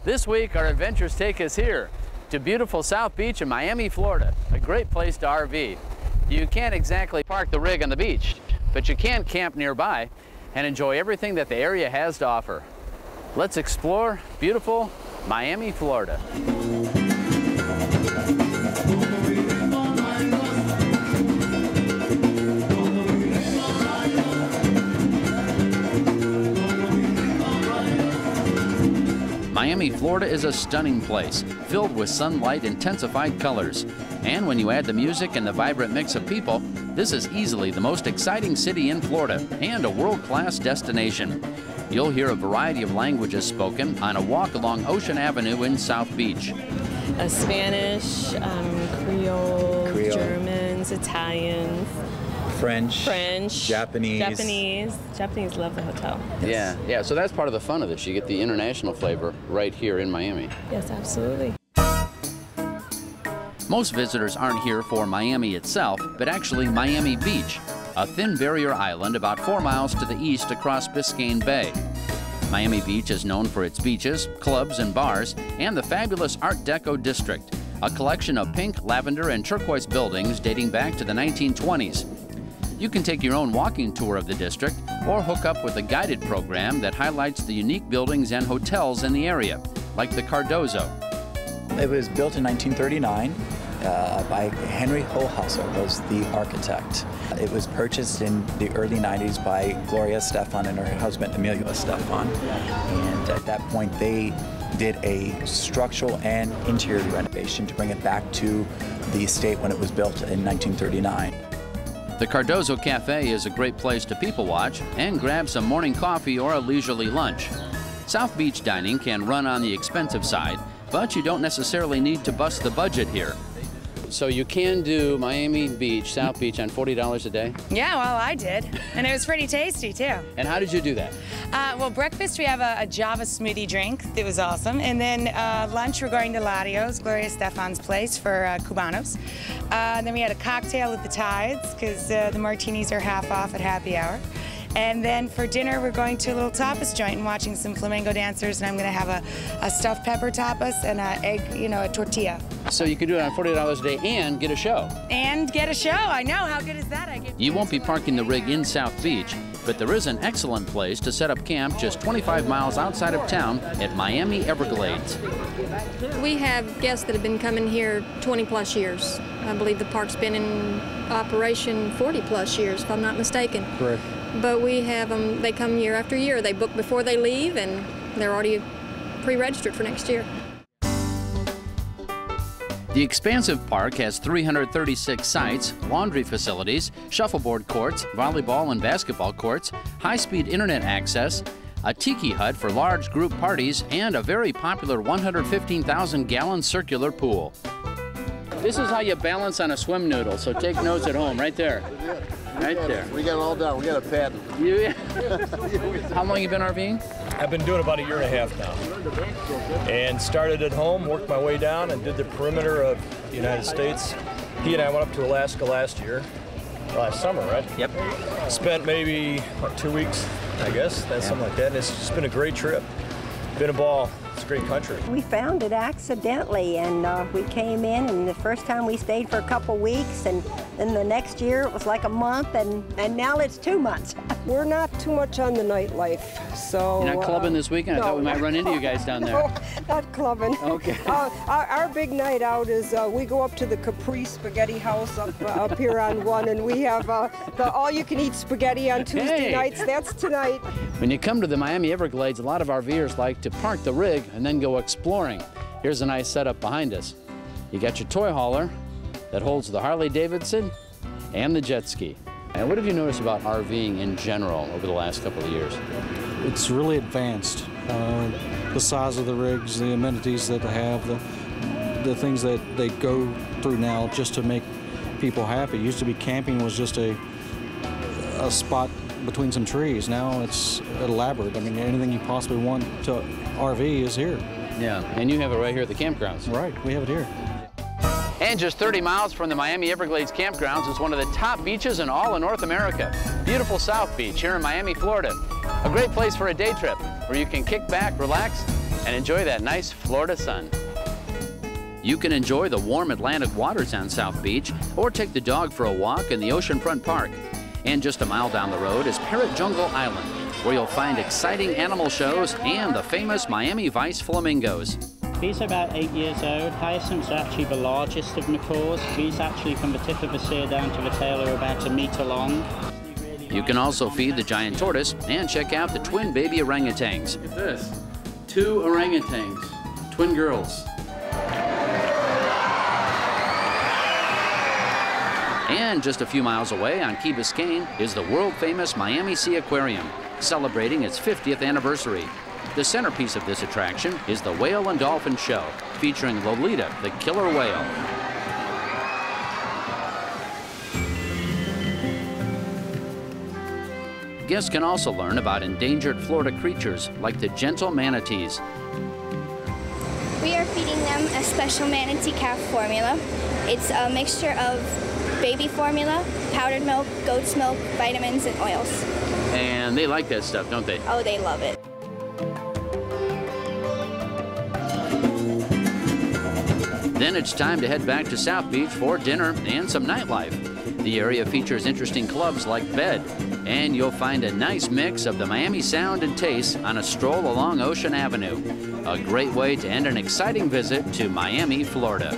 This week, our adventures take us here to beautiful South Beach in Miami, Florida, a great place to RV. You can't exactly park the rig on the beach, but you can camp nearby and enjoy everything that the area has to offer. Let's explore beautiful Miami, Florida. Miami, Florida is a stunning place, filled with sunlight-intensified colors. And when you add the music and the vibrant mix of people, this is easily the most exciting city in Florida and a world-class destination. You'll hear a variety of languages spoken on a walk along Ocean Avenue in South Beach. Spanish, Creole, Germans, Italians. French, Japanese. Japanese love the hotel. Yes. Yeah, so that's part of the fun of this. You get the international flavor right here in Miami. Yes, absolutely. Most visitors aren't here for Miami itself, but actually Miami Beach, a thin barrier island about 4 miles to the east across Biscayne Bay. Miami Beach is known for its beaches, clubs, and bars, and the fabulous Art Deco district, a collection of pink, lavender, and turquoise buildings dating back to the 1920s. You can take your own walking tour of the district or hook up with a guided program that highlights the unique buildings and hotels in the area, like the CARDOZO. It was built in 1939 by Henry Hohauser, was the architect. It was purchased in the early 90s by Gloria Estefan and her husband Emilio Estefan. And at that point they did a structural and interior renovation to bring it back to the estate when it was built in 1939. The CARDOZO Cafe is a great place to people watch and grab some morning coffee or a leisurely lunch. South Beach dining can run on the expensive side, but you don't necessarily need to bust the budget here. So you can do Miami Beach, South Beach on $40 a day? Yeah, well, I did. And it was pretty tasty, too. And how did you do that? Well, breakfast, we have a Java smoothie drink. It was awesome. And then lunch, we're going to Ladio's, Gloria Estefan's place, for Cubanos. Then we had a cocktail at the Tides, because the martinis are half off at happy hour. And then for dinner, we're going to a little tapas joint and watching some flamenco dancers, and I'm going to have a stuffed pepper tapas and an egg, a tortilla. So you can do it on $40 a day and get a show. And get a show, I know. How good is that? You won't be parking the rig in South Beach, but there is an excellent place to set up camp just 25 miles outside of town at Miami Everglades. We have guests that have been coming here 20-plus years. I believe the park's been in operation 40-plus years, if I'm not mistaken. Correct. But we have them, they come year after year. They book before they leave, and they're already pre-registered for next year. The expansive park has 336 sites, laundry facilities, shuffleboard courts, volleyball and basketball courts, high-speed internet access, a tiki hut for large group parties, and a very popular 115,000-gallon circular pool. This is how you balance on a swim noodle, so take notes at home, right there. Right there. We got it all down. We got a patent. How long you been RVing? I've been doing about 1.5 years now. And started at home, worked my way down, and did the perimeter of the United States. He and I went up to Alaska last summer, right? Yep. Spent maybe, 2 weeks, I guess. That's something like that. And it's just been a great trip. Been a ball. It's a great country. We found it accidentally, and we came in, and the first time we stayed for a couple weeks, and then the next year it was like a month, and now it's 2 months. We're not too much on the nightlife, so... You're not clubbing this weekend? No. I thought we might run into you guys down there. No, not clubbing. Okay. Our big night out is we go up to the Capri Spaghetti House up here on 1, and we have the all-you-can-eat spaghetti on Tuesday nights. That's tonight. When you come to the Miami Everglades, a lot of RVers like to park the rig and then go exploring. Here's a nice setup behind us. You got your toy hauler that holds the Harley Davidson and the jet ski. And what have you noticed about RVing in general over the last couple of years? It's really advanced. The size of the rigs, the amenities that they have, the things that they go through now just to make people happy. It used to be camping was just a spot between some trees. Now it's elaborate. I mean, anything you possibly want to RV is here. Yeah, and you have it right here at the campgrounds. Right, we have it here. And just 30 miles from the Miami Everglades Campgrounds is one of the top beaches in all of North America. Beautiful South Beach here in Miami, Florida. A great place for a day trip where you can kick back, relax, and enjoy that nice Florida sun. You can enjoy the warm Atlantic waters on South Beach or take the dog for a walk in the Oceanfront Park. And just a mile down the road is Parrot Jungle Island, where you'll find exciting animal shows and the famous Miami Vice flamingos. He's about 8 years old. Hyacinths are actually the largest of macaws. He's actually from the tip of his ear down to the tail are about 1 meter long. You can also feed the giant tortoise and check out the twin baby orangutans. Look at this, 2 orangutans, twin girls. And just a few miles away on Key Biscayne is the world-famous Miami Sea Aquarium, celebrating its 50th anniversary. The centerpiece of this attraction is the Whale and Dolphin Show, featuring Lolita, the killer whale. Guests can also learn about endangered Florida creatures like the gentle manatees. We are feeding them a special manatee calf formula. It's a mixture of baby formula, powdered milk, goat's milk, vitamins, and oils. And they like that stuff, don't they? Oh, they love it. Then it's time to head back to South Beach for dinner and some nightlife. The area features interesting clubs like Bed, and you'll find a nice mix of the Miami sound and taste on a stroll along Ocean Avenue. A great way to end an exciting visit to Miami, Florida.